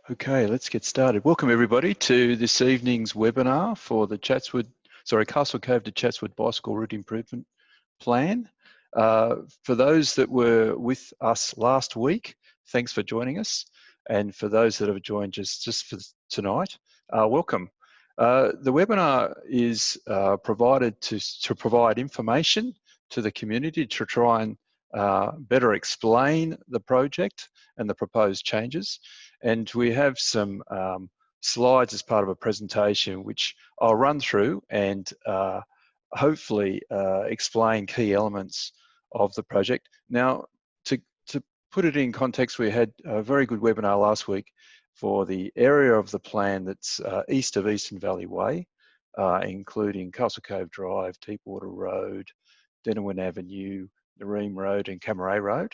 Okay, let's get started. Welcome everybody to this evening's webinar for the Castle Cove to Chatswood Bicycle Route Improvement Plan. For those that were with us last week, thanks for joining us. And for those that have joined just for tonight, welcome. The webinar is provided to provide information to the community to try and better explain the project and the proposed changes. And we have some slides as part of a presentation which I'll run through and hopefully explain key elements of the project. Now, to put it in context, we had a very good webinar last week for the area of the plan that's east of Eastern Valley Way, including Castle Cove Drive, Deepwater Road, Denowin Avenue, Nareem Road and Camaray Road.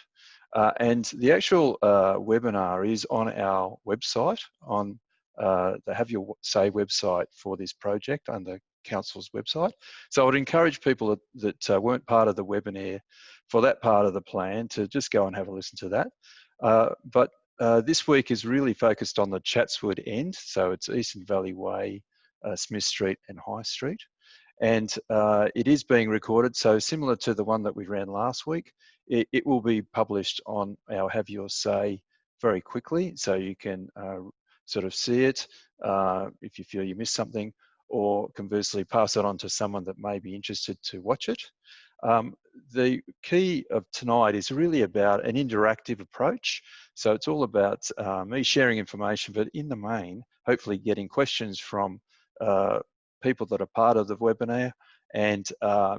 And the actual webinar is on our website, on the Have Your Say website for this project under Council's website. So I would encourage people that weren't part of the webinar for that part of the plan to just go and have a listen to that. But this week is really focused on the Chatswood end, so it's Eastern Valley Way, Smith Street and High Street. And it is being recorded, so similar to the one that we ran last week, it will be published on our Have Your Say very quickly, so you can sort of see it if you feel you missed something, or conversely pass it on to someone that may be interested to watch it. The key of tonight is really about an interactive approach, so it's all about me sharing information, but in the main, hopefully getting questions from people that are part of the webinar, and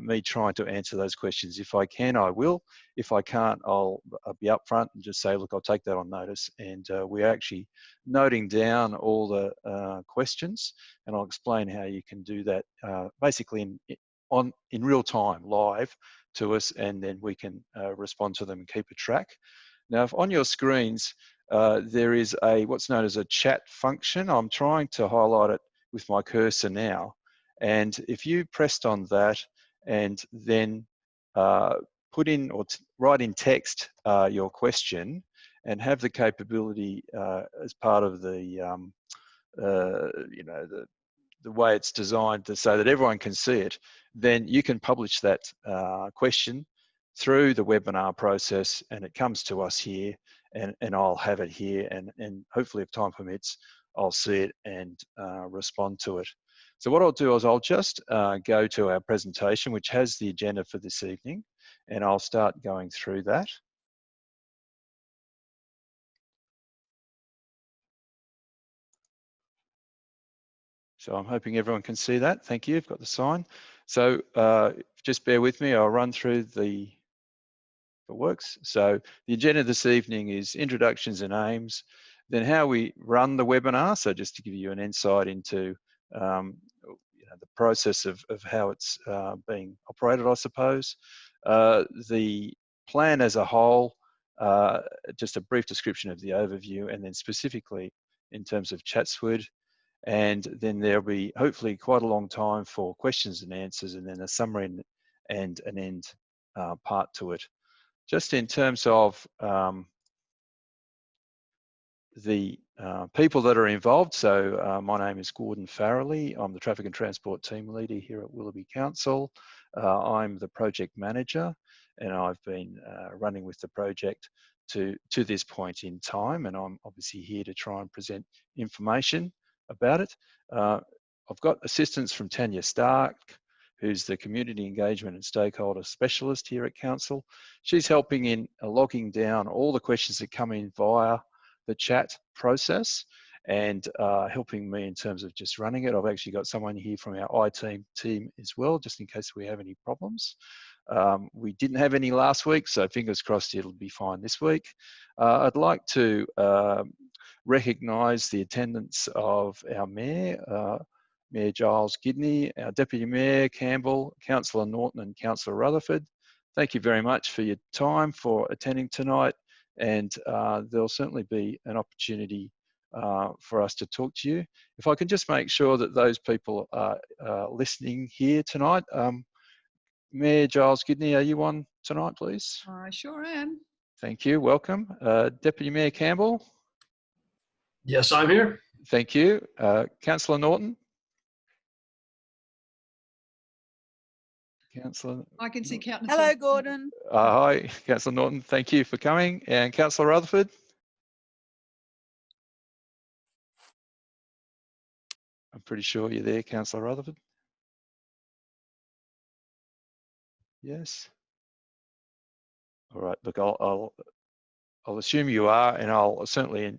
me trying to answer those questions. If I can, I will. If I can't, I'll be upfront and just say, look, I'll take that on notice. And we're actually noting down all the questions, and I'll explain how you can do that basically in real time, live to us, and then we can respond to them and keep a track. Now, if on your screens, there is what's known as a chat function. I'm trying to highlight it with my cursor now, and if you pressed on that and then put in or write in text your question and have the capability as part of the the way it's designed to so that everyone can see it, then you can publish that question through the webinar process, and it comes to us here, and I'll have it here, and hopefully if time permits, I'll see it and respond to it. So what I'll do is I'll just go to our presentation, which has the agenda for this evening, and I'll start going through that. So I'm hoping everyone can see that. Thank you, I've got the sign. So just bear with me, I'll run through the works. So the agenda this evening is introductions and aims, then how we run the webinar, so just to give you an insight into the process of how it's being operated, I suppose. The plan as a whole, just a brief description of the overview, and then specifically in terms of Chatswood, and then there'll be hopefully quite a long time for questions and answers, and then a summary and an end part to it. Just in terms of the people that are involved, so my name is Gordon Farrelly. I'm the Traffic and Transport Team Leader here at Willoughby Council. I'm the project manager, and I've been running with the project to this point in time, and I'm obviously here to try and present information about it. I've got assistance from Tanya Stark, who's the Community Engagement and Stakeholder Specialist here at Council. She's helping in logging down all the questions that come in via the chat process, and helping me in terms of just running it. I've actually got someone here from our IT team as well, just in case we have any problems. We didn't have any last week, so fingers crossed it'll be fine this week. I'd like to recognise the attendance of our Mayor, Mayor Giles Gidney, our Deputy Mayor Campbell, Councillor Norton and Councillor Rutherford. Thank you very much for your time for attending tonight, and there'll certainly be an opportunity for us to talk to you. If I can just make sure that those people are listening here tonight. Mayor Giles Gidney, are you on tonight, please? I sure am. Thank you, welcome. Deputy Mayor Campbell? Yes, I'm here. Thank you. Councillor Norton? Councillor? I can see Councillor. Hello, Gordon. Hi, Councillor Norton. Thank you for coming. And Councillor Rutherford? I'm pretty sure you're there, Councillor Rutherford. Yes. All right. Look, I'll assume you are, and I'll certainly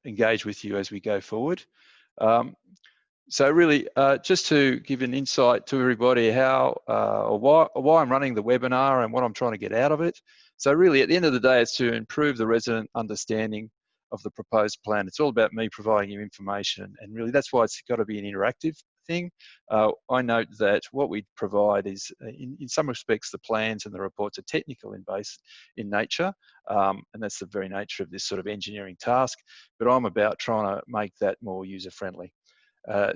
engage with you as we go forward. So really, just to give an insight to everybody how or why I'm running the webinar and what I'm trying to get out of it. So really, at the end of the day, it's to improve the resident understanding of the proposed plan. It's all about me providing you information, and really that's why it's got to be an interactive thing. I note that what we provide is, in some respects, the plans and the reports are technical in nature, and that's the very nature of this sort of engineering task. But I'm about trying to make that more user-friendly.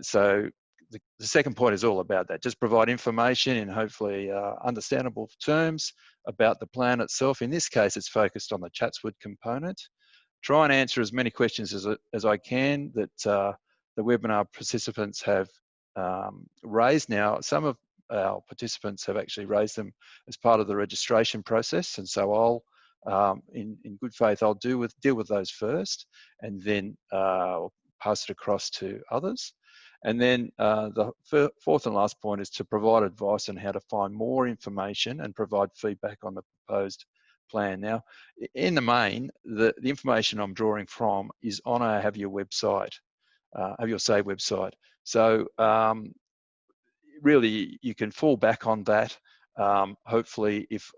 So the second point is all about that. Just provide information in hopefully understandable terms about the plan itself. In this case, it's focused on the Chatswood component. Try and answer as many questions as I can that the webinar participants have raised. Now, some of our participants have actually raised them as part of the registration process, and so I'll, in good faith, I'll deal with those first, and then pass it across to others. And then the fourth and last point is to provide advice on how to find more information and provide feedback on the proposed plan. Now, in the main, the information I'm drawing from is on our Have Your website, Have Your Say website. So really, you can fall back on that. Hopefully, if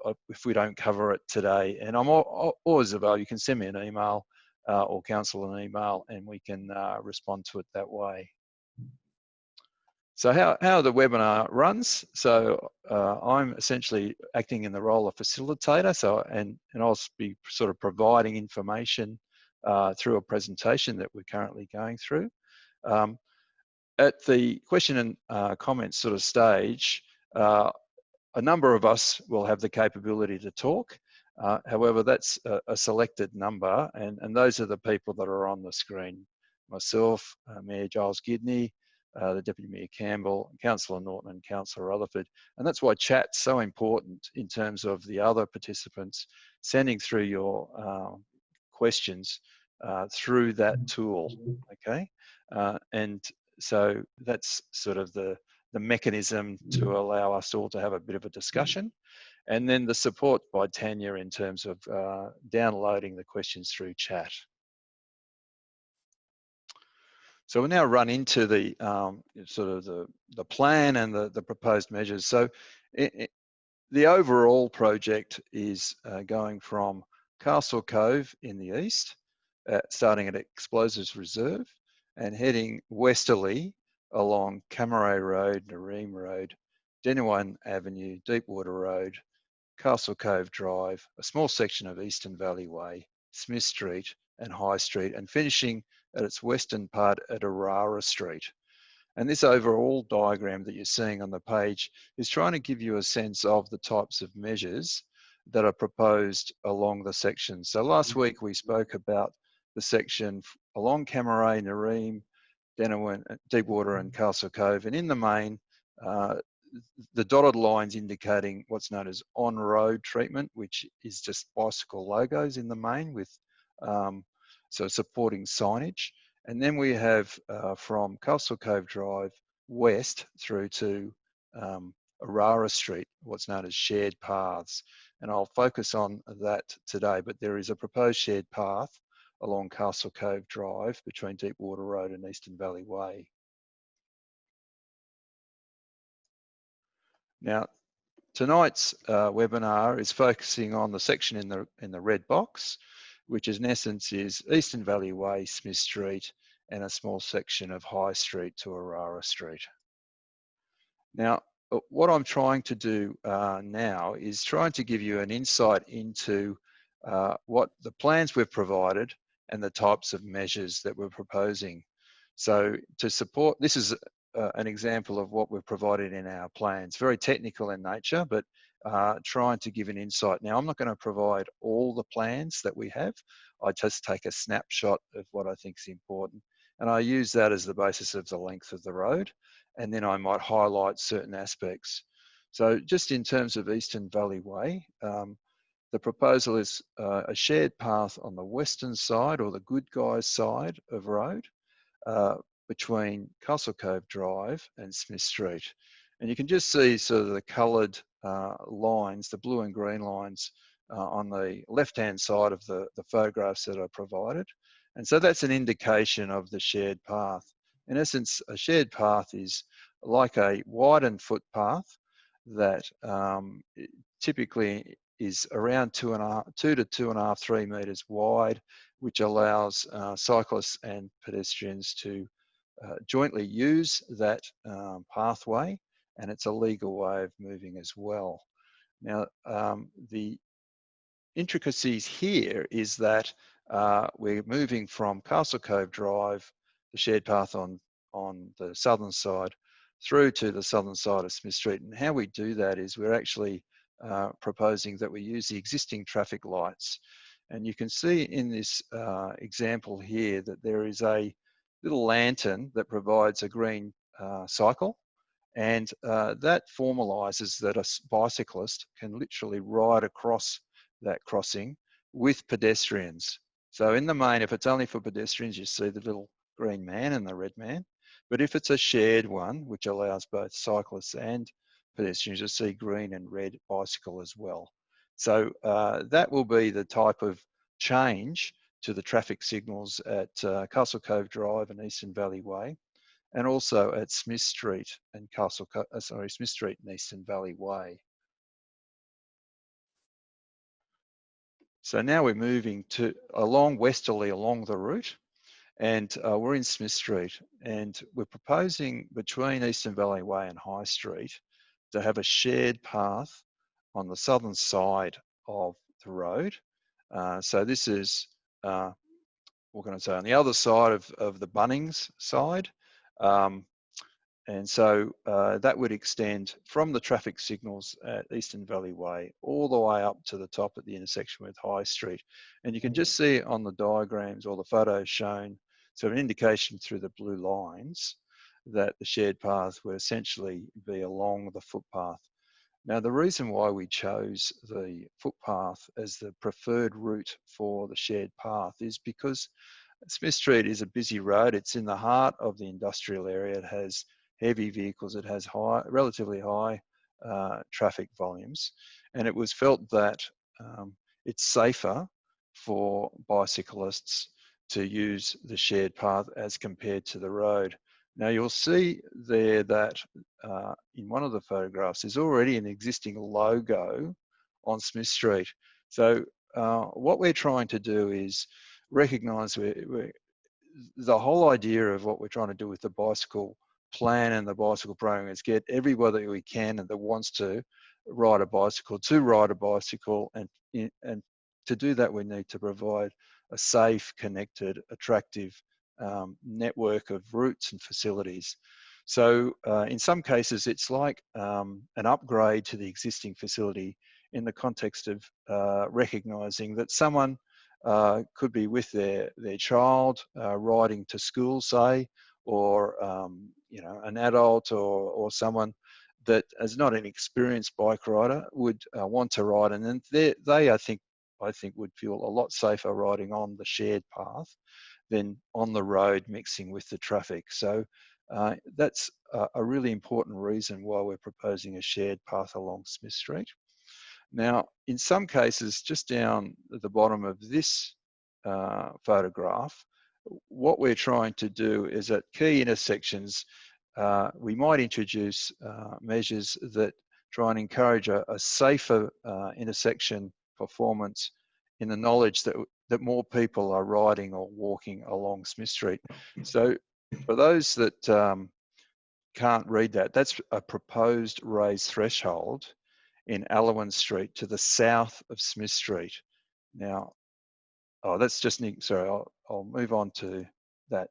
we don't cover it today, and I'm always available. You can send me an email or council an email, and we can respond to it that way. So how the webinar runs. So I'm essentially acting in the role of facilitator. So and I'll be sort of providing information through a presentation that we're currently going through. At the question and comments sort of stage, a number of us will have the capability to talk. However, that's a selected number, and those are the people that are on the screen. Myself, Mayor Giles Gidney, the Deputy Mayor Campbell, Councillor Norton and Councillor Rutherford. And that's why chat's so important in terms of the other participants sending through your questions through that tool, okay? And so that's sort of the mechanism to allow us all to have a bit of a discussion. And then the support by Tanya in terms of downloading the questions through chat. So we'll now run into the sort of the plan and the proposed measures. So the overall project is going from Castle Cove in the east, starting at Explosives Reserve and heading westerly along Camaray Road, Nareem Road, Denouan Avenue, Deepwater Road, Castle Cove Drive, a small section of Eastern Valley Way, Smith Street and High Street, and finishing at its western part at Arara Street. And this overall diagram that you're seeing on the page is trying to give you a sense of the types of measures that are proposed along the section. So last week we spoke about the section along Camaray, Nareem, Denouan, Deepwater and Castle Cove, and in the main, the dotted lines indicating what's known as on-road treatment, which is just bicycle logos in the main with so supporting signage. And then we have from Castle Cove Drive west through to Arara Street, what's known as shared paths. And I'll focus on that today, but there is a proposed shared path along Castle Cove Drive between Deepwater Road and Eastern Valley Way. Now, tonight's webinar is focusing on the section in the red box, which in essence is Eastern Valley Way, Smith Street, and a small section of High Street to Arara Street. Now, what I'm trying to do now is trying to give you an insight into what the plans we've provided and the types of measures that we're proposing. So to support, this is an example of what we've provided in our plans, very technical in nature, but trying to give an insight. Now, I'm not going to provide all the plans that we have. I just take a snapshot of what I think is important, and I use that as the basis of the length of the road, and then I might highlight certain aspects. So just in terms of Eastern Valley Way, the proposal is a shared path on the western side, or the Good Guys side of road, between Castle Cove Drive and Smith Street. And you can just see sort of the coloured lines, the blue and green lines on the left-hand side of the photographs that are provided. And so that's an indication of the shared path. In essence, a shared path is like a widened footpath that typically is around 2 to 2.5, 3 metres wide, which allows cyclists and pedestrians to jointly use that pathway, and it's a legal way of moving as well. Now, the intricacies here is that we're moving from Castle Cove Drive, the shared path on the southern side, through to the southern side of Smith Street. And how we do that is we're actually proposing that we use the existing traffic lights. And you can see in this example here that there is a little lantern that provides a green cycle, and that formalises that a bicyclist can literally ride across that crossing with pedestrians. So in the main, if it's only for pedestrians, you see the little green man and the red man. But if it's a shared one, which allows both cyclists and pedestrians, you see green and red bicycle as well. So that will be the type of change to the traffic signals at Castle Cove Drive and Eastern Valley Way, and also at Smith Street and Smith Street and Eastern Valley Way. So now we're moving westerly along the route, and we're in Smith Street, and we're proposing between Eastern Valley Way and High Street to have a shared path on the southern side of the road. So this is, we're going to say on the other side of the Bunnings side. And so that would extend from the traffic signals at Eastern Valley Way all the way up to the top at the intersection with High Street. And you can just see on the diagrams or the photos shown, so an indication through the blue lines that the shared path would essentially be along the footpath. Now, the reason why we chose the footpath as the preferred route for the shared path is because Smith Street is a busy road. It's in the heart of the industrial area. It has heavy vehicles. It has relatively high traffic volumes. And it was felt that it's safer for bicyclists to use the shared path as compared to the road. Now you'll see there that in one of the photographs, there's already an existing logo on Smith Street. So what we're trying to do is recognise the whole idea of what we're trying to do with the bicycle plan and the bicycle program is get everybody we can and that wants to ride a bicycle to ride a bicycle, and to do that we need to provide a safe, connected, attractive network of routes and facilities. So in some cases it's like an upgrade to the existing facility in the context of recognising that someone could be with their child riding to school, say, or you know, an adult or someone that is not an experienced bike rider would want to ride, and then they I think would feel a lot safer riding on the shared path than on the road mixing with the traffic. So that's a really important reason why we're proposing a shared path along Smith Street. Now, in some cases, just down at the bottom of this photograph, what we're trying to do is at key intersections, we might introduce measures that try and encourage a safer intersection performance in the knowledge that more people are riding or walking along Smith Street. So for those that can't read that, that's a proposed raised threshold in Allewan Street to the south of Smith Street. Now, that's just, sorry, I'll move on to that.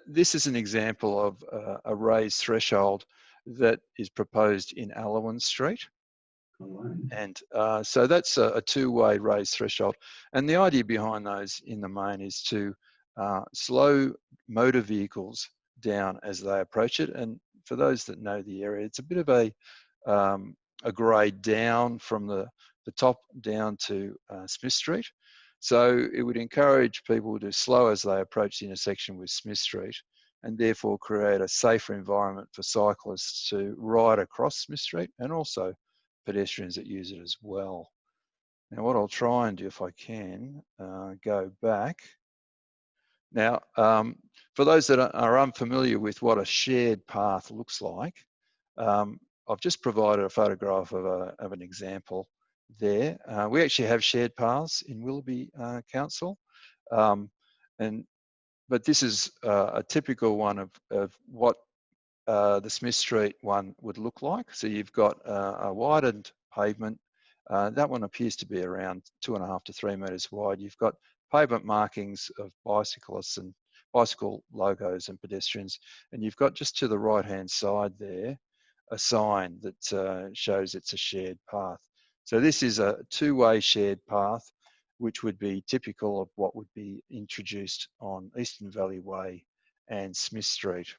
This is an example of a raised threshold that is proposed in Allewan Street. And so that's a two-way raised threshold. And the idea behind those in the main is to slow motor vehicles down as they approach it. And for those that know the area, it's a bit of a grade down from the top down to Smith Street. So it would encourage people to slow as they approach the intersection with Smith Street, and therefore create a safer environment for cyclists to ride across Smith Street, and also pedestrians that use it as well. Now what I'll try and do, if I can, go back. Now, for those that are unfamiliar with what a shared path looks like, I've just provided a photograph of an example there. We actually have shared paths in Willoughby Council, but this is a typical one of what the Smith Street one would look like. So you've got a widened pavement. That one appears to be around 2.5 to 3 metres wide. You've got pavement markings of bicyclists and bicycle logos and pedestrians. And you've got just to the right-hand side there, a sign that shows it's a shared path. So this is a two-way shared path, which would be typical of what would be introduced on Eastern Valley Way and Smith Street.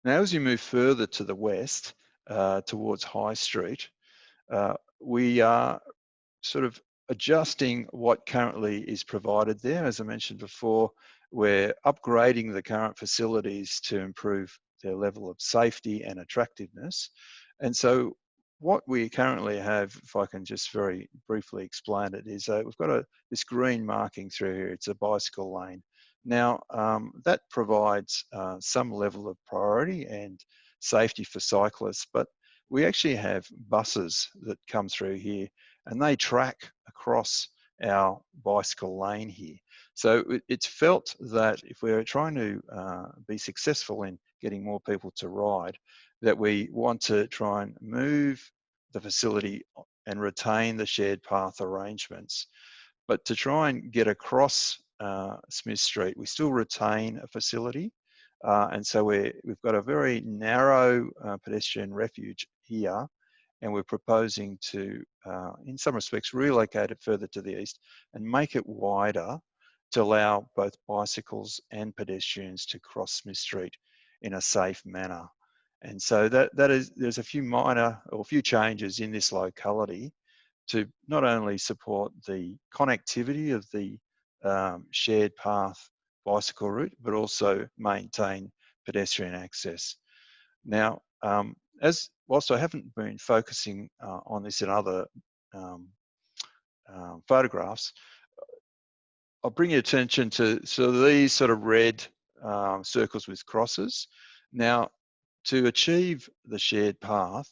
Now, as you move further to the west, towards High Street, we are sort of adjusting what currently is provided there. As I mentioned before, we're upgrading the current facilities to improve their level of safety and attractiveness. And so what we currently have, if I can just very briefly explain it, is we've got this green marking through here. It's a bicycle lane. Now, that provides some level of priority and safety for cyclists, but we actually have buses that come through here, and they track across our bicycle lane here. So it's felt that if we're trying to be successful in getting more people to ride, that we want to try and move the facility and retain the shared path arrangements. But to try and get across Smith Street, we still retain a facility. And so we've got a very narrow pedestrian refuge here, and we're proposing to, in some respects, relocate it further to the east and make it wider to allow both bicycles and pedestrians to cross Smith Street in a safe manner. And so there's a few minor or a few changes in this locality to not only support the connectivity of the shared path bicycle route, but also maintain pedestrian access. Now, whilst I haven't been focusing on this in other photographs, I'll bring your attention to these sort of red circles with crosses. Now, to achieve the shared path,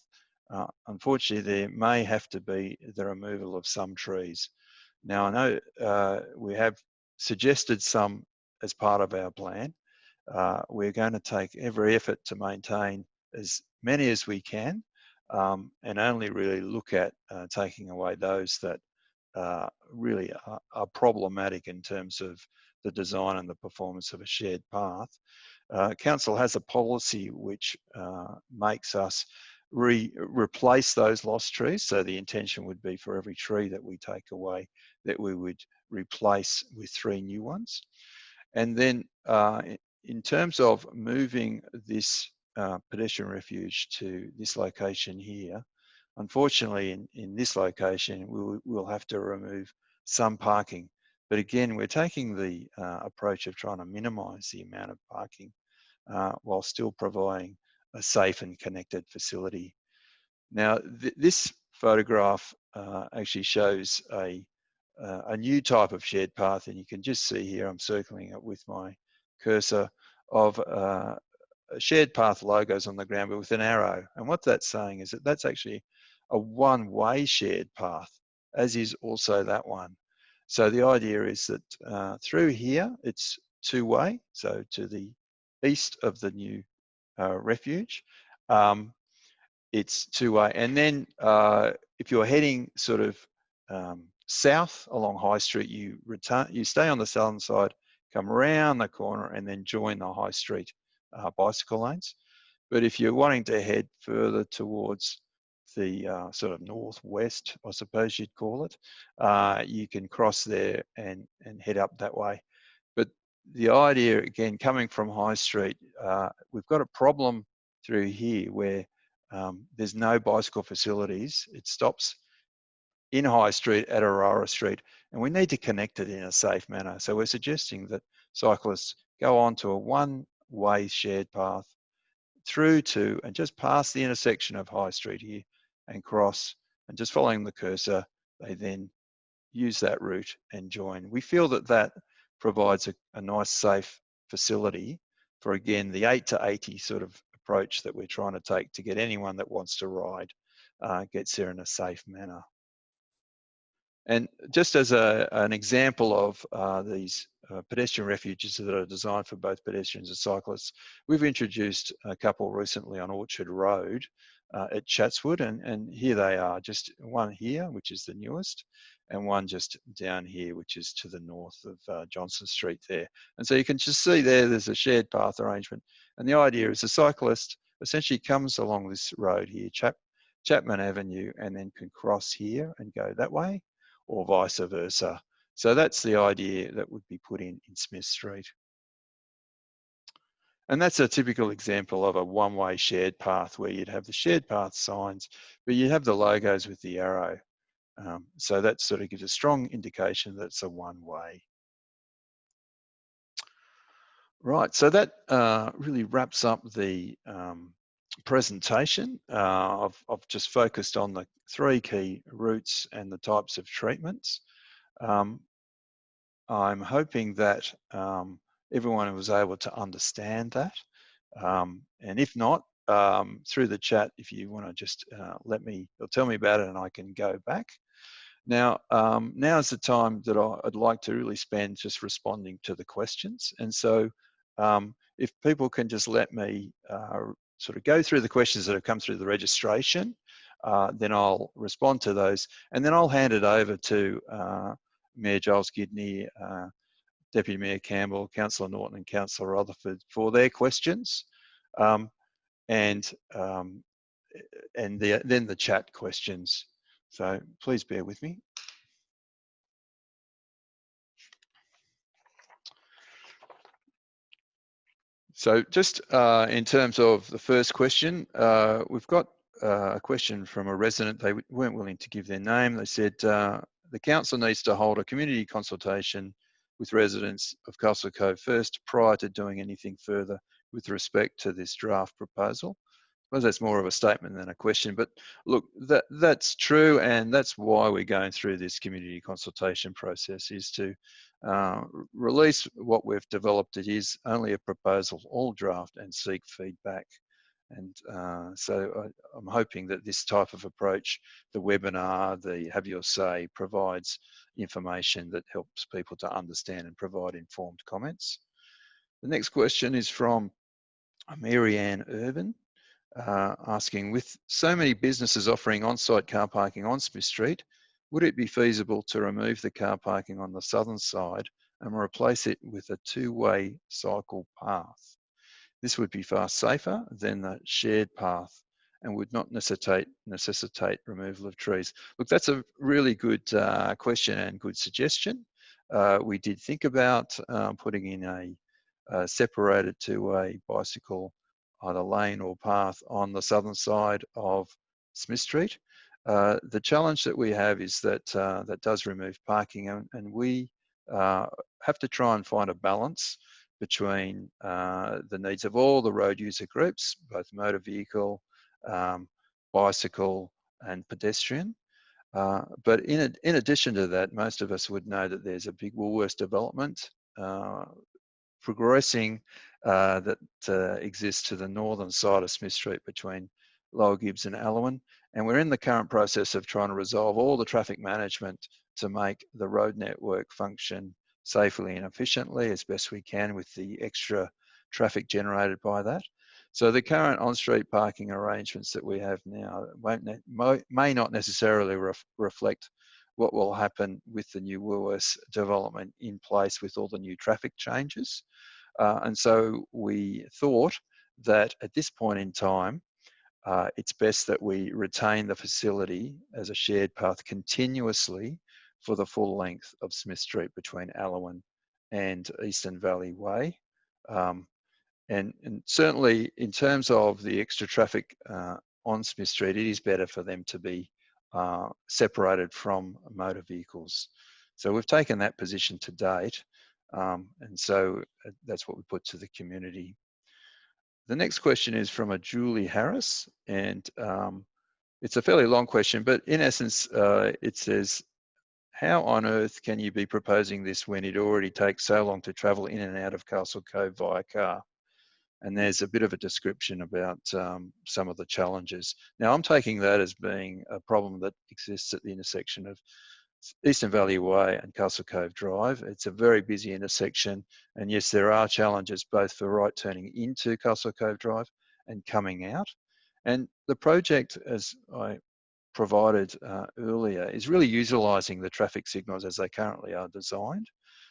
unfortunately, there may have to be the removal of some trees. Now, I know we have suggested some as part of our plan. We're going to take every effort to maintain as many as we can, and only really look at taking away those that really are problematic in terms of the design and the performance of a shared path. Council has a policy which makes us replace those lost trees. So the intention would be for every tree that we take away, that we would replace with 3 new ones. And then in terms of moving this pedestrian refuge to this location here, unfortunately in this location, we'll have to remove some parking. But again, we're taking the approach of trying to minimize the amount of parking while still providing a safe and connected facility. Now, this photograph actually shows a new type of shared path, and you can just see here, I'm circling it with my cursor, of shared path logos on the ground, but with an arrow. And what that's saying is that that's actually a one-way shared path, as is also that one. So the idea is that through here, it's two-way, so to the east of the new refuge, it's two-way. And then if you're heading sort of south along High Street, you stay on the southern side, come around the corner, and then join the High Street bicycle lanes. But if you're wanting to head further towards the sort of northwest, I suppose you'd call it, you can cross there and head up that way. But the idea, again, coming from High Street, we've got a problem through here where there's no bicycle facilities. It stops in High Street at Aurora Street, and we need to connect it in a safe manner. So we're suggesting that cyclists go onto a one-way shared path through to and just past the intersection of High Street here and cross, and just following the cursor, they then use that route and join. We feel that that provides a nice safe facility for, again, the 8 to 80 sort of approach that we're trying to take to get anyone that wants to ride gets there in a safe manner. And just as an example of these pedestrian refuges that are designed for both pedestrians and cyclists, we've introduced a couple recently on Orchard Road at Chatswood, and here they are, just one here, which is the newest, and one just down here, which is to the north of Johnson Street there. And so you can just see there's a shared path arrangement. And the idea is the cyclist essentially comes along this road here, Chapman Avenue, and then can cross here and go that way, or vice versa. So that's the idea that would be put in Smith Street. And that's a typical example of a one-way shared path where you'd have the shared path signs, but you have the logos with the arrow. So that sort of gives a strong indication that it's a one-way. Right, so that really wraps up the presentation. I've just focused on the 3 key routes and the types of treatments. I'm hoping that everyone was able to understand that. And if not, through the chat, if you want to just let me, or tell me about it and I can go back. Now, now's the time that I'd like to really spend just responding to the questions. And so if people can just let me sort of go through the questions that have come through the registration, then I'll respond to those. And then I'll hand it over to Mayor Giles Gidney, Deputy Mayor Campbell, Councillor Norton and Councillor Rutherford for their questions. Then the chat questions. So please bear with me. So just in terms of the first question, we've got a question from a resident. They weren't willing to give their name. They said, the council needs to hold a community consultation with residents of Castle Cove first prior to doing anything further with respect to this draft proposal. I suppose that's more of a statement than a question, but look, that's true, and that's why we're going through this community consultation process, is to release what we've developed. It is only a proposal, all draft, and seek feedback. And so I'm hoping that this type of approach, the webinar, the Have Your Say, provides information that helps people to understand and provide informed comments. The next question is from Mary Ann Urban, asking, with so many businesses offering on-site car parking on Smith Street, would it be feasible to remove the car parking on the southern side and replace it with a two-way cycle path? This would be far safer than the shared path and would not necessitate removal of trees. Look, that's a really good question and good suggestion. We did think about putting in a separated two-way bicycle, either lane or path, on the southern side of Smith Street. The challenge that we have is that that does remove parking, and we have to try and find a balance between the needs of all the road user groups, both motor vehicle, bicycle and pedestrian. But in addition to that, most of us would know that there's a big Woolworths development progressing that exists to the northern side of Smith Street between Lower Gibbs and Allewan. And we're in the current process of trying to resolve all the traffic management to make the road network function safely and efficiently as best we can with the extra traffic generated by that. So the current on-street parking arrangements that we have now may not necessarily reflect what will happen with the new Woolworths development in place with all the new traffic changes. And so we thought that at this point in time, it's best that we retain the facility as a shared path continuously for the full length of Smith Street between Allawan and Eastern Valley Way. And certainly in terms of the extra traffic on Smith Street, it is better for them to be separated from motor vehicles. So we've taken that position to date, and so that's what we put to the community. The next question is from a Julie Harris, and it's a fairly long question, but in essence, it says, how on earth can you be proposing this when it already takes so long to travel in and out of Castle Cove via car? And there's a bit of a description about some of the challenges. Now, I'm taking that as being a problem that exists at the intersection of Eastern Valley Way and Castle Cove Drive. It's a very busy intersection, and yes, there are challenges both for right turning into Castle Cove Drive and coming out. And the project, as I provided earlier, is really utilising the traffic signals as they currently are designed.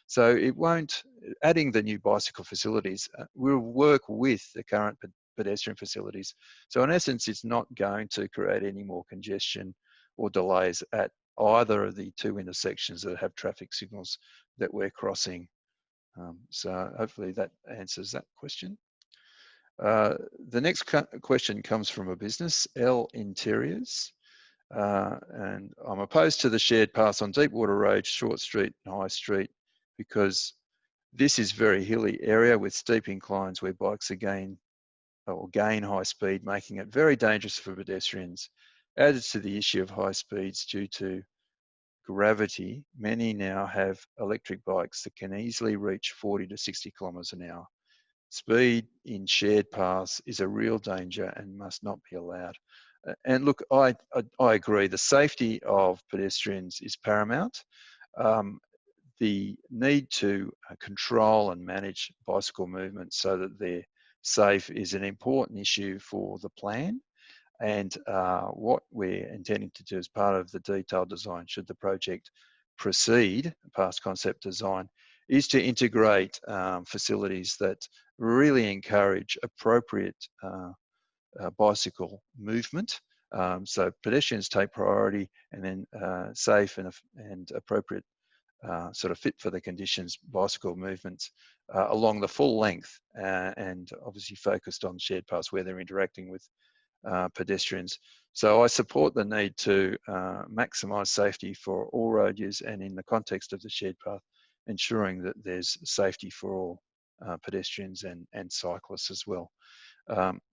So it won't, adding the new bicycle facilities, will work with the current pedestrian facilities. So in essence, it's not going to create any more congestion or delays at either of the two intersections that have traffic signals that we're crossing. So hopefully that answers that question. The next question comes from a business, L Interiors. And I'm opposed to the shared paths on Deepwater Road, Short Street and High Street because this is very hilly area with steep inclines where bikes gain high speed, making it very dangerous for pedestrians. Added to the issue of high speeds due to gravity, many now have electric bikes that can easily reach 40 to 60 kilometres an hour. Speed in shared paths is a real danger and must not be allowed. And look, I agree, the safety of pedestrians is paramount. The need to control and manage bicycle movement so that they're safe is an important issue for the plan. And what we're intending to do as part of the detailed design, should the project proceed past concept design, is to integrate facilities that really encourage appropriate bicycle movement. So pedestrians take priority, and then safe and appropriate sort of fit for the conditions bicycle movements along the full length, and obviously focused on shared paths where they're interacting with pedestrians. So I support the need to maximise safety for all road use, and in the context of the shared path, ensuring that there's safety for all pedestrians and cyclists as well.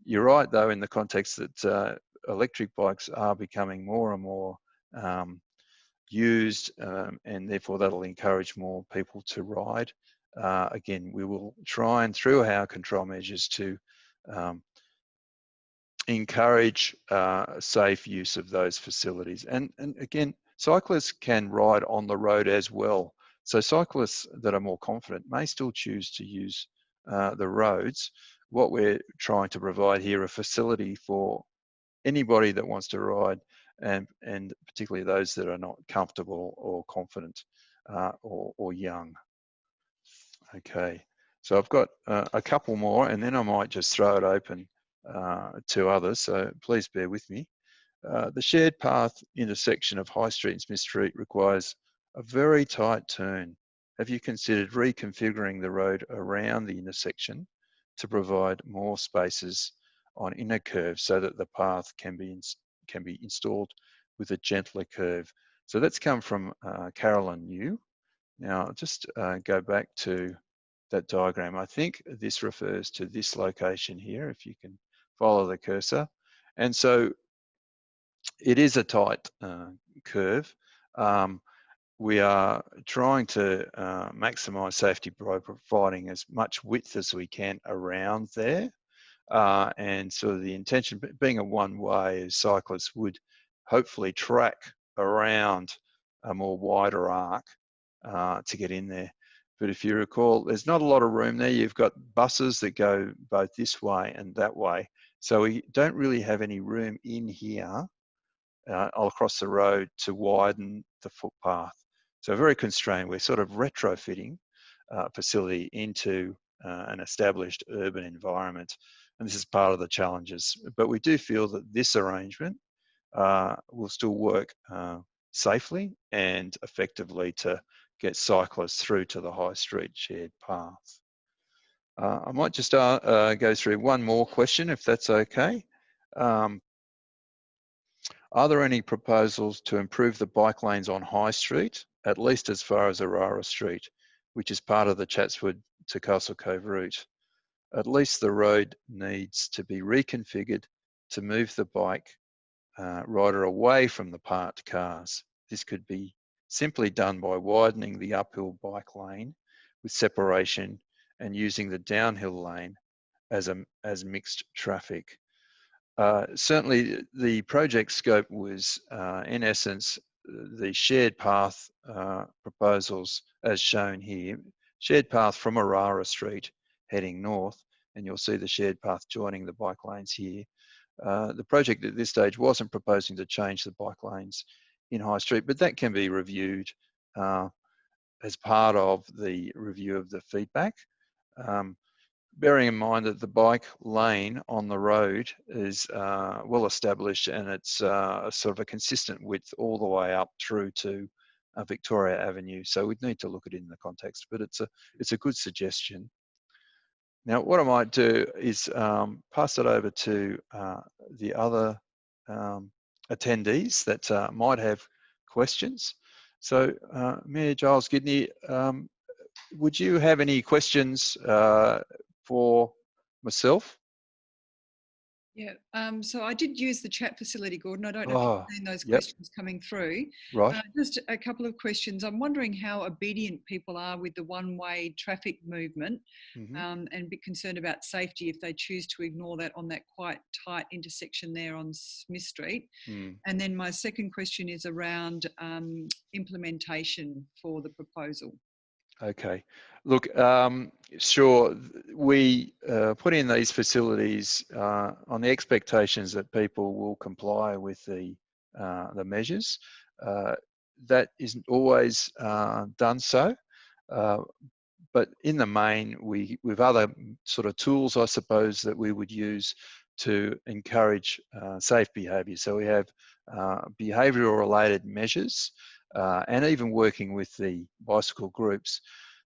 You're right, though, in the context that electric bikes are becoming more and more used, and therefore that'll encourage more people to ride. Again, we will try and, through our control measures, to encourage safe use of those facilities. And again, cyclists can ride on the road as well. So cyclists that are more confident may still choose to use the roads. What we're trying to provide here, a facility for anybody that wants to ride, and particularly those that are not comfortable or confident or young. Okay, so I've got a couple more, and then I might just throw it open to others, so please bear with me. The shared path intersection of High Street and Smith Street requires a very tight turn. Have you considered reconfiguring the road around the intersection to provide more spaces on inner curves so that the path can be installed with a gentler curve? So that's come from Carolyn New. Now, just go back to that diagram. I think this refers to this location here, if you can follow the cursor. And so it is a tight curve. We are trying to maximise safety by providing as much width as we can around there. And so the intention being a one-way is cyclists would hopefully track around a more wider arc to get in there. But if you recall, there's not a lot of room there. You've got buses that go both this way and that way. So we don't really have any room in here across the road to widen the footpath. So very constrained. We're sort of retrofitting a facility into an established urban environment. and this is part of the challenges. But we do feel that this arrangement will still work safely and effectively to get cyclists through to the high street shared path. I might just go through one more question, if that's okay. Are there any proposals to improve the bike lanes on High Street, at least as far as Aurora Street, which is part of the Chatswood to Castle Cove route? At least the road needs to be reconfigured to move the bike rider away from the parked cars. This could be simply done by widening the uphill bike lane with separation and using the downhill lane as mixed traffic. Certainly the project scope was in essence the shared path proposals as shown here. Shared path from Aurora Street heading north, and you'll see the shared path joining the bike lanes here. The project at this stage wasn't proposing to change the bike lanes in High Street, but that can be reviewed as part of the review of the feedback. Bearing in mind that the bike lane on the road is well established, and it's sort of a consistent width all the way up through to Victoria Avenue. So we'd need to look at it in the context, but it's a good suggestion. Now, what I might do is pass it over to the other attendees that might have questions. So, Mayor Giles Gidney, would you have any questions for myself? Yeah, so I did use the chat facility, Gordon. I don't know if you've seen those questions coming through. Right. Just a couple of questions. I'm wondering how obedient people are with the one-way traffic movement, and a bit concerned about safety if they choose to ignore that on that quite tight intersection there on Smith Street. And then my second question is around implementation for the proposal. Okay, look, sure, we put in these facilities on the expectations that people will comply with the measures. That isn't always done so, but in the main, with other sort of tools, I suppose, that we would use to encourage safe behaviour. So we have behavioural related measures, and even working with the bicycle groups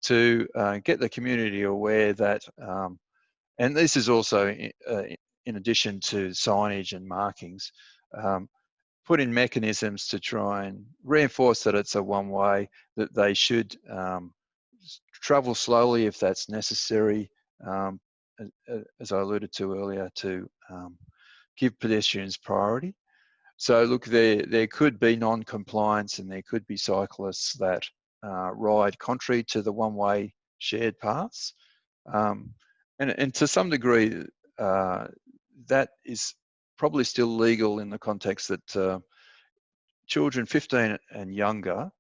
to get the community aware that, and this is also in addition to signage and markings, put in mechanisms to try and reinforce that it's a one-way, that they should travel slowly if that's necessary, as I alluded to earlier, to give pedestrians priority. So look, there could be non-compliance, and there could be cyclists that ride contrary to the one-way shared paths. And to some degree, that is probably still legal in the context that children 15 and younger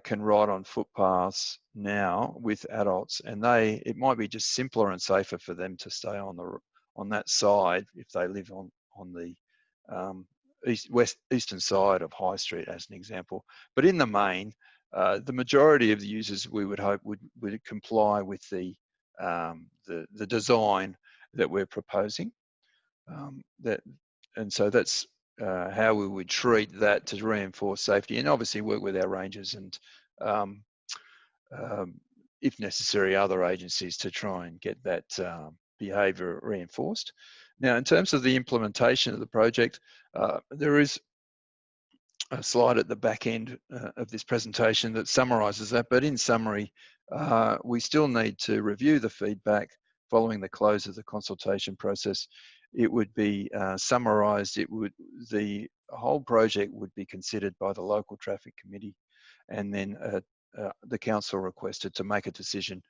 can ride on footpaths now with adults, and it might be just simpler and safer for them to stay on that side if they live on the eastern side of High Street, as an example. But in the main, the majority of the users, we would hope, would comply with the design that we're proposing. And so that's how we would treat that to reinforce safety, and obviously work with our rangers and, if necessary, other agencies to try and get that behaviour reinforced. Now, in terms of the implementation of the project, there is a slide at the back end of this presentation that summarises that, but in summary, we still need to review the feedback following the close of the consultation process. It would be summarised, the whole project would be considered by the local traffic committee, and then the council requested to make a decision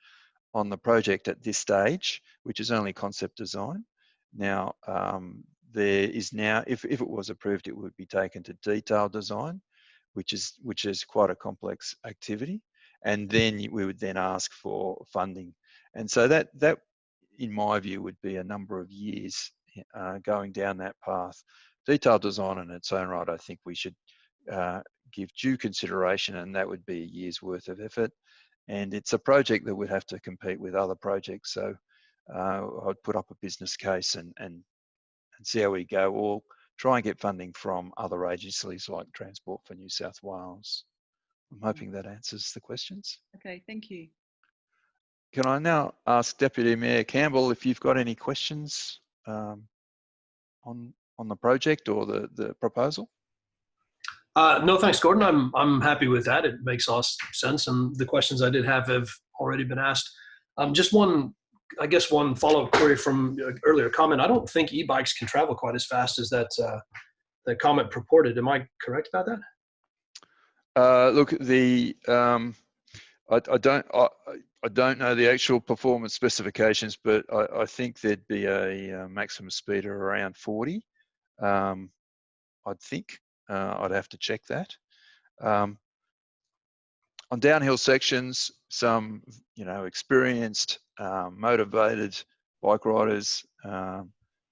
on the project at this stage, which is only concept design. Now, there is now, if it was approved, it would be taken to detailed design, which is quite a complex activity, and then we would then ask for funding. And so that in my view would be a number of years going down that path. Detailed design in its own right, I think we should give due consideration, and that would be a year's worth of effort. And it's a project that would have to compete with other projects. So I'd put up a business case and see how we go, or try and get funding from other agencies like Transport for New South Wales. I'm hoping that answers the questions. Okay, thank you. Can I now ask Deputy Mayor Campbell if you've got any questions on the project or the proposal? No, thanks, Gordon. I'm happy with that. It makes all sense, and the questions I did have already been asked. Just one follow-up query from an earlier comment. I don't think e-bikes can travel quite as fast as that comment purported. Am I correct about that? Look, I don't know the actual performance specifications, but I think there'd be a maximum speed of around 40. I'd think. I'd have to check that. On downhill sections, some experienced, motivated bike riders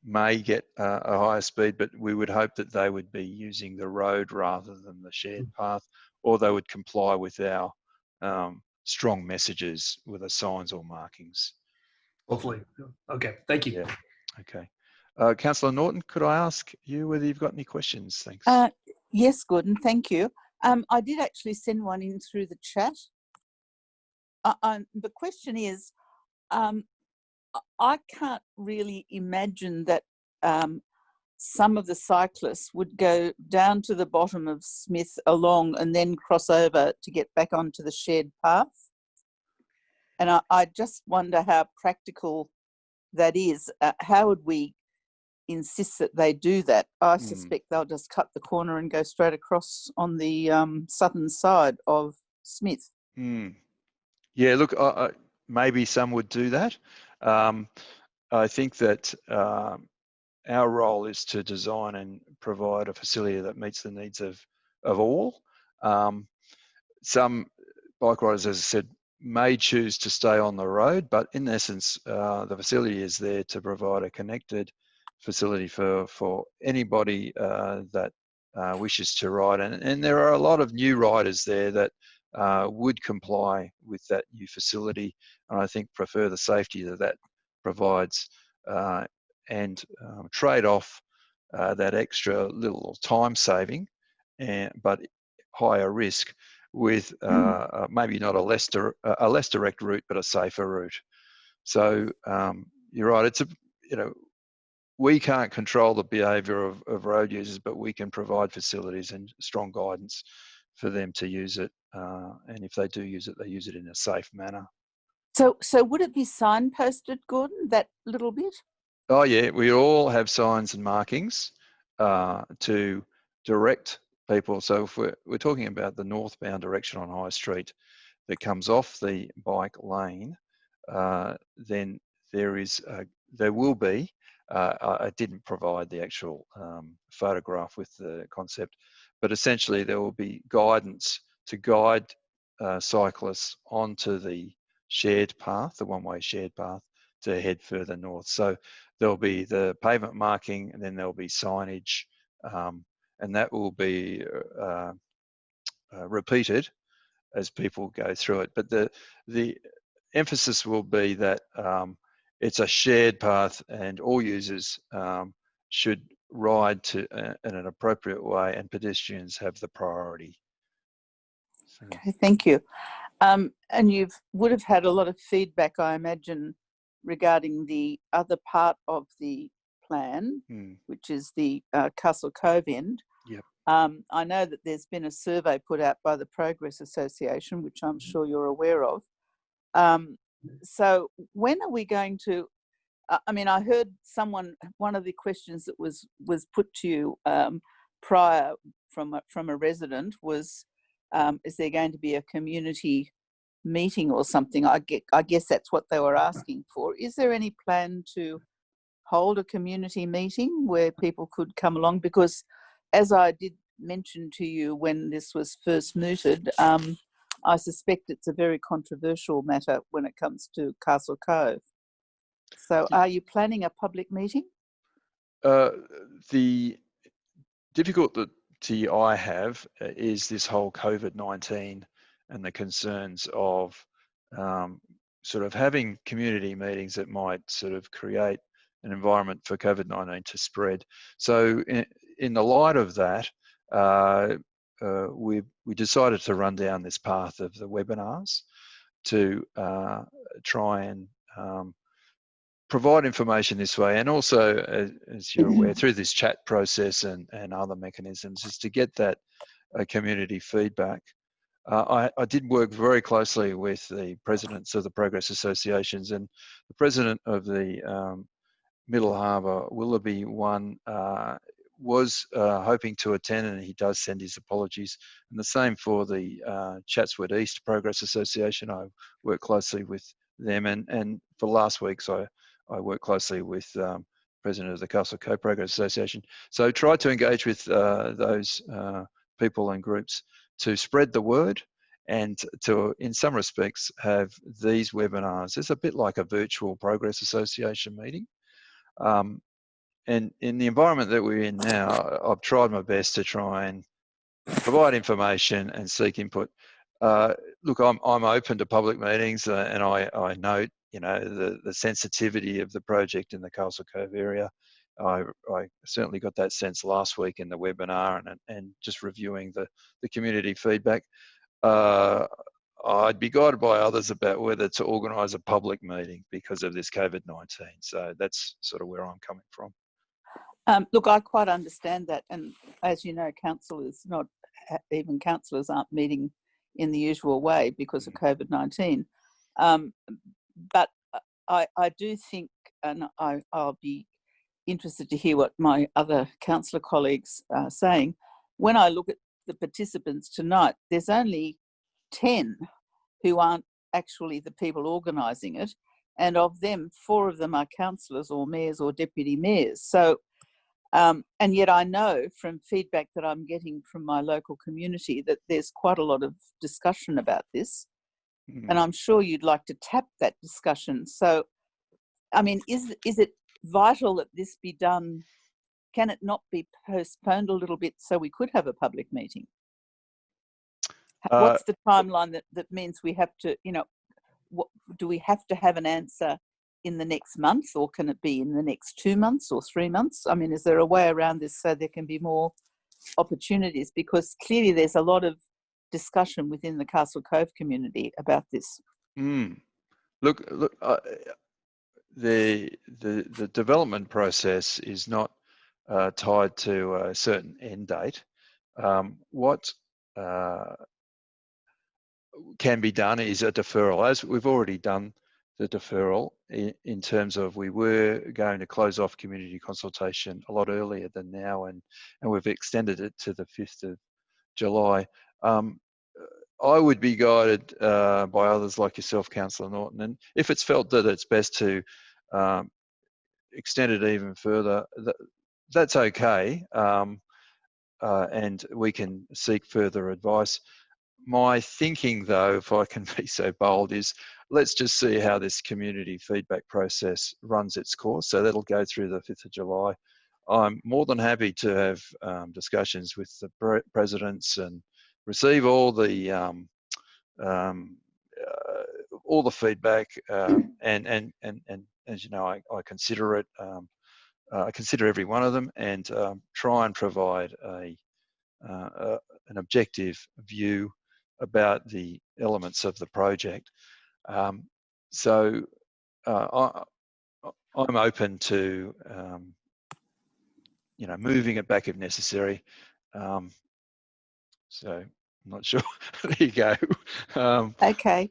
may get a higher speed, but we would hope that they would be using the road rather than the shared path, or they would comply with our strong messages with the signs or markings. Hopefully. Okay, thank you. Yeah. Okay. Councillor Norton, could I ask you whether you've got any questions? Thanks. Yes, Gordon, thank you. I did actually send one in through the chat. The question is, I can't really imagine that some of the cyclists would go down to the bottom of Smith along and then cross over to get back onto the shared path. And I just wonder how practical that is. How would we insist that they do that? I suspect they'll just cut the corner and go straight across on the southern side of Smith. Yeah, look, maybe some would do that. I think that our role is to design and provide a facility that meets the needs of all. Some bike riders, as I said, may choose to stay on the road, but in essence, the facility is there to provide a connected facility for anybody that wishes to ride. And there are a lot of new riders there that would comply with that new facility, and I think prefer the safety that provides and trade off that extra little time saving, but higher risk with maybe not a less direct route, but a safer route. So you're right. It's we can't control the behaviour of road users, but we can provide facilities and strong guidance for them to use it. And if they do use it, they use it in a safe manner. So would it be signposted, Gordon, that little bit? Oh yeah, we all have signs and markings to direct people. So if we're talking about the northbound direction on High Street that comes off the bike lane, then there will be. I didn't provide the actual photograph with the concept, but essentially there will be guidance to guide cyclists onto the shared path, the one-way shared path, to head further north. So there'll be the pavement marking, and then there'll be signage, and that will be repeated as people go through it. But the emphasis will be that it's a shared path, and all users should ride in an appropriate way, and pedestrians have the priority. So. Okay, thank you. And you would have had a lot of feedback, I imagine, regarding the other part of the plan, which is the Castle Cove end. Yep. I know that there's been a survey put out by the Progress Association, which I'm sure you're aware of. So when are we going to, I mean, I heard one of the questions that was put to you prior from a resident was, is there going to be a community meeting or something? I guess that's what they were asking for. Is there any plan to hold a community meeting where people could come along? Because as I did mention to you when this was first mooted, I suspect it's a very controversial matter when it comes to Castle Cove. So are you planning a public meeting? The difficulty I have is this whole COVID-19 and the concerns of sort of having community meetings that might sort of create an environment for COVID-19 to spread. So in the light of that, we decided to run down this path of the webinars to try and provide information this way, and also, as you're aware, through this chat process and other mechanisms, is to get that community feedback. I did work very closely with the presidents of the Progress Associations, and the president of the Middle Harbour Willoughby one was hoping to attend, and he does send his apologies. And the same for the Chatswood East Progress Association. I work closely with them, and for last week's I work closely with president of the Castle Cove Progress Association. So try to engage with those people and groups to spread the word, and to, in some respects, have these webinars. It's a bit like a virtual Progress Association meeting. And in the environment that we're in now, I've tried my best to try and provide information and seek input. Look, I'm open to public meetings, and I note, you know, the sensitivity of the project in the Castle Cove area. I certainly got that sense last week in the webinar, and just reviewing the community feedback. I'd be guided by others about whether to organise a public meeting because of this COVID-19. So that's sort of where I'm coming from. Look, I quite understand that, and as you know, even councillors aren't meeting in the usual way because of COVID-19. But I do think, and I'll be interested to hear what my other councillor colleagues are saying. When I look at the participants tonight, there's only 10 who aren't actually the people organising it, and of them, 4 of them are councillors or mayors or deputy mayors. So, and yet I know from feedback that I'm getting from my local community that there's quite a lot of discussion about this, and I'm sure you'd like to tap that discussion. So, I mean, is it vital that this be done? Can it not be postponed a little bit so we could have a public meeting? What's the timeline that means we have to, you know, do we have to have an answer in the next month, or can it be in the next 2 months or 3 months? I mean, is there a way around this so there can be more opportunities? Because clearly there's a lot of discussion within the Castle Cove community about this. Look, the development process is not tied to a certain end date. What can be done is a deferral, as we've already done the deferral in terms of we were going to close off community consultation a lot earlier than now, and we've extended it to the 5th of July. I would be guided by others like yourself, Councillor Norton, and if it's felt that it's best to extend it even further, that's okay, and we can seek further advice. My thinking, though, if I can be so bold, is let's just see how this community feedback process runs its course. So that'll go through the 5th of July. I'm more than happy to have discussions with the presidents and receive all the feedback, and as you know, I consider it. I consider every one of them, and try and provide an objective view about the elements of the project. So I'm open to you know, moving it back if necessary. So I'm not sure. There you go. Okay.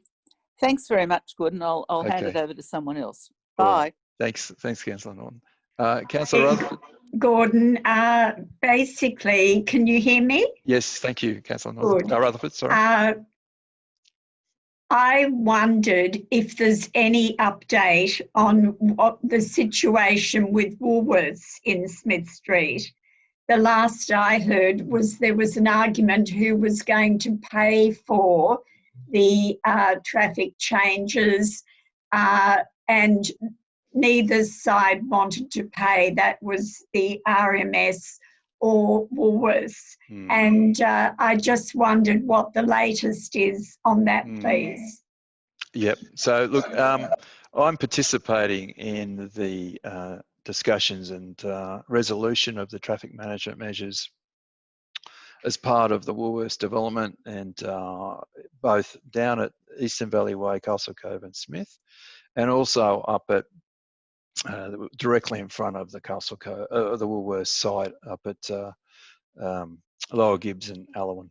Thanks very much, Gordon. I'll hand it over to someone else. Bye. Right. Thanks, Councillor Norton. Councillor Rutherford. Gordon, basically, can you hear me? Yes, thank you, Councillor Norton. Rutherford, sorry. I wondered if there's any update on what the situation with Woolworths in Smith Street. The last I heard was there was an argument who was going to pay for the traffic changes, and neither side wanted to pay. That was the RMS or Woolworths. And I just wondered what the latest is on that, please. Yep. So look, I'm participating in the discussions and resolution of the traffic management measures as part of the Woolworths development, and both down at Eastern Valley Way, Castle Cove and Smith, and also up at directly in front of the Castle Cove, the Woolworths site up at Lower Gibbs and Allawan.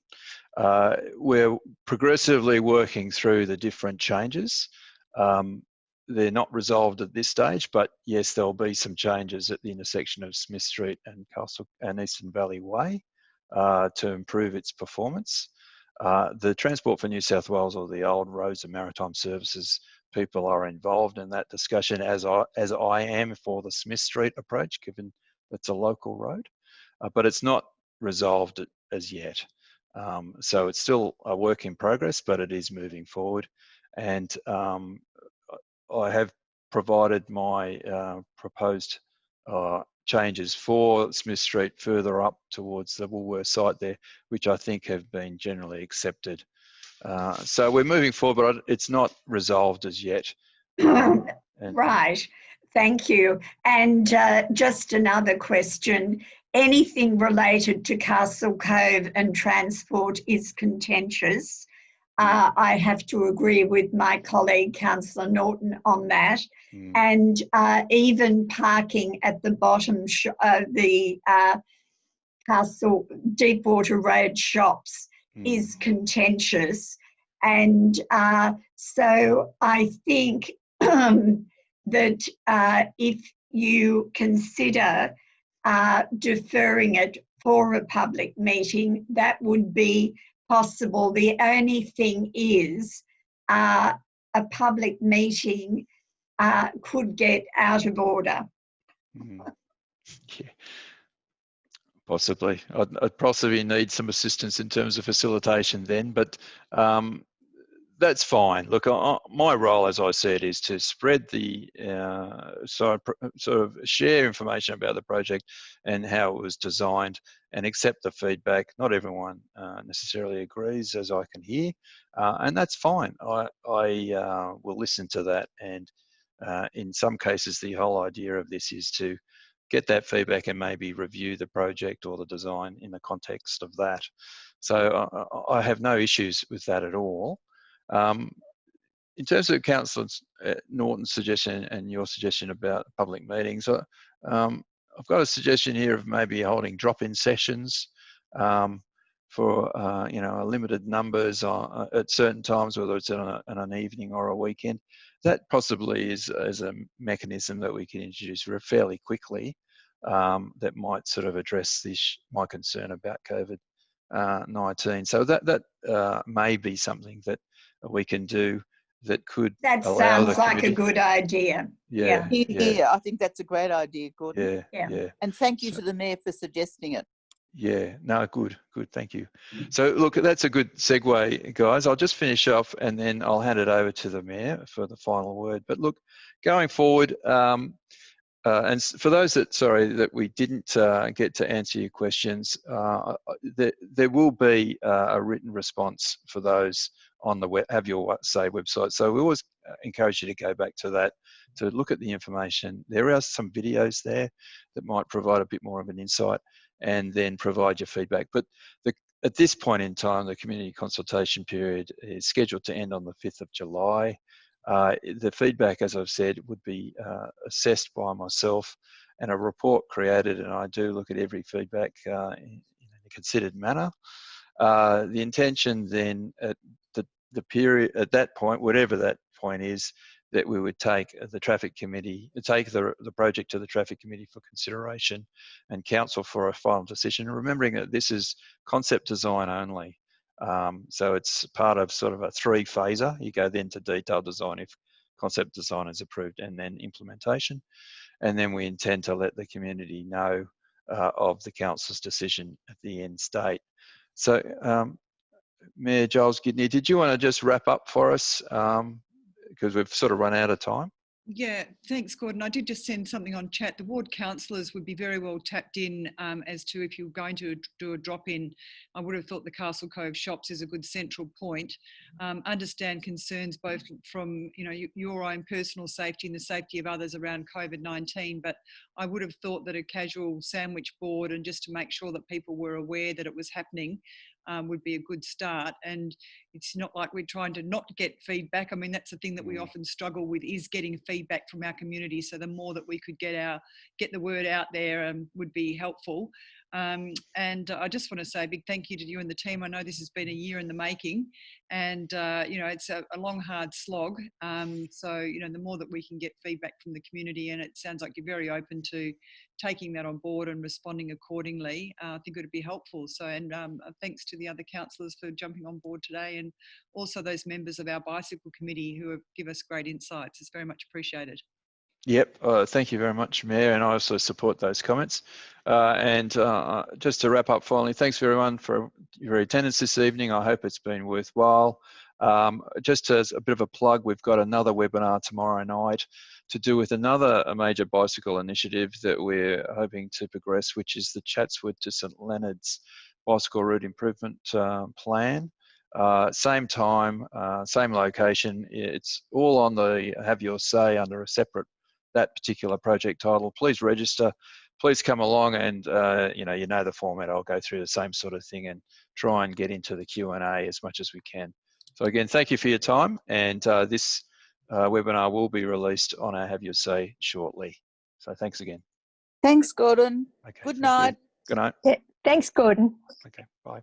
We're progressively working through the different changes. They're not resolved at this stage, but yes, there'll be some changes at the intersection of Smith Street and Castle and Eastern Valley Way to improve its performance. The Transport for New South Wales, or the old Roads and Maritime Services people, are involved in that discussion, as I am for the Smith Street approach, given it's a local road, but it's not resolved as yet. So it's still a work in progress, but it is moving forward. And I have provided my proposed changes for Smith Street further up towards the Woolworths site there, which I think have been generally accepted. So we're moving forward, but it's not resolved as yet. Right. Thank you. And just another question. Anything related to Castle Cove and transport is contentious. I have to agree with my colleague, Councillor Norton, on that. And even parking at the bottom of the Castle Deepwater Road shops is contentious. And so I think that if you consider deferring it for a public meeting, that would be possible. The only thing is a public meeting could get out of order. Yeah, possibly. I'd possibly need some assistance in terms of facilitation then, but that's fine. Look, my role, as I said, is to spread the sort of share information about the project and how it was designed, and accept the feedback. Not everyone necessarily agrees, as I can hear, and that's fine. I will listen to that, and in some cases, the whole idea of this is to get that feedback and maybe review the project or the design in the context of that. So I have no issues with that at all. In terms of Councillor Norton's suggestion and your suggestion about public meetings, I've got a suggestion here of maybe holding drop-in sessions for a limited numbers at certain times, whether it's on an evening or a weekend. That possibly is a mechanism that we can introduce fairly quickly that might sort of address my concern about COVID-19. So that may be something that we can do that could that allow sounds like a good idea. Yeah. I think that's a great idea, Gordon. Yeah. And thank you to the Mayor for suggesting it. Yeah, no, good, thank you. So look, that's a good segue, guys. I'll just finish off and then I'll hand it over to the Mayor for the final word. But look, going forward, and for those that we didn't get to answer your questions, there will be a written response for those on the Have Your Say website. So we always encourage you to go back to that to look at the information. There are some videos there that might provide a bit more of an insight, and then provide your feedback. But at this point in time, the community consultation period is scheduled to end on the 5th of July. The feedback, as I've said, would be assessed by myself and a report created, and I do look at every feedback in a considered manner. The intention then at the period, at that point, whatever that point is, that we would take the traffic committee, take the project to the traffic committee for consideration and council for a final decision, remembering that this is concept design only. So it's part of sort of a 3-phaser. You go then to detailed design if concept design is approved, and then implementation. And then we intend to let the community know of the council's decision at the end state. So Mayor Giles Gidney, did you want to just wrap up for us? Because we've sort of run out of time. Yeah, thanks, Gordon. I did just send something on chat. The ward councillors would be very well tapped in as to if you're going to do a drop-in. I would have thought the Castle Cove shops is a good central point. Understand concerns both from your own personal safety and the safety of others around COVID-19, but I would have thought that a casual sandwich board and just to make sure that people were aware that it was happening would be a good start. And it's not like we're trying to not get feedback. I mean, that's the thing that we often struggle with, is getting feedback from our community. So the more that we could get the word out there would be helpful. And I just want to say a big thank you to you and the team. I know this has been a year in the making, and it's a long, hard slog. So the more that we can get feedback from the community, and it sounds like you're very open to taking that on board and responding accordingly, I think it would be helpful. So, and thanks to the other councillors for jumping on board today, and also those members of our bicycle committee who have given us great insights. It's very much appreciated. Yep, thank you very much, Mayor, and I also support those comments. Just to wrap up finally, thanks everyone for your attendance this evening. I hope it's been worthwhile. Just as a bit of a plug, we've got another webinar tomorrow night to do with another major bicycle initiative that we're hoping to progress, which is the Chatswood to St Leonard's Bicycle Route Improvement Plan. Same time, same location. It's all on the Have Your Say under a separate, that particular project title. Please register, please come along, and you know the format. I'll go through the same sort of thing and try and get into the Q&A as much as we can. So again, thank you for your time, and this webinar will be released on our Have Your Say shortly. So thanks again. Thanks, Gordon. Okay, Good night. Good night. Yeah, thanks, Gordon. Okay, bye.